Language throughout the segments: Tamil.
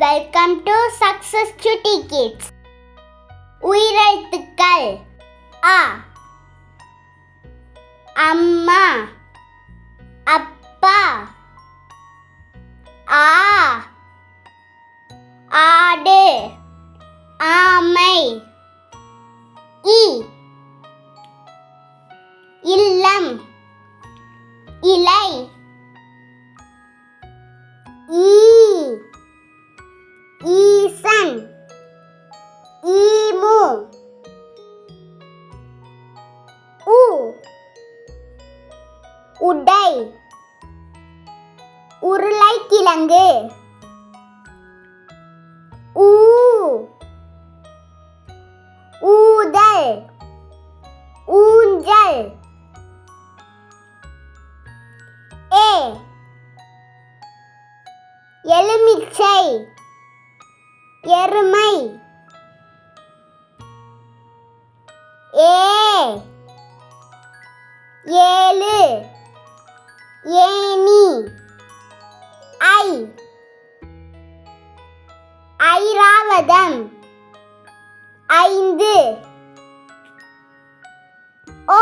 வெல்கம் டு சக்சஸ் சுட்டி கிட்ஸ். உயிரெழுத்துக்கள் அ, அம்மா, அப்பா, ஆ, ஆடு, ஆமை, இ, இல்லம், இலை, ஈ, ஈசன், ஈமு, உ, உடை, உருளைக்கிழங்கு, ஊ, ஊதல், ஊஞ்சல், ஏ, எலுமிச்சை, எருமை, ஏ, ஏழு, ஏணி, ஐ, ஐராவதம், ஐந்து, ஓ,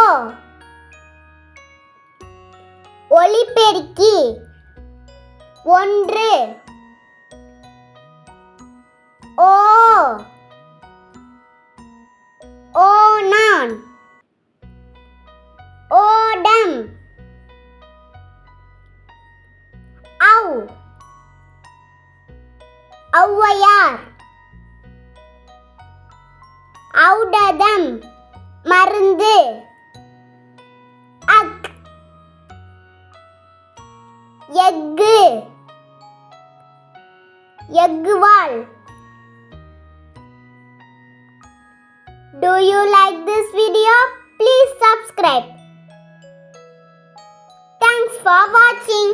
ஒலிபெருக்கி, ஒன்று, ஓ, ஓணான், ஓடம், ஔ, ஔவையார், ஔடதம், மருந்து, அக், எஃகு, எஃகுவால். Do you like this video? Please subscribe. Thanks for watching.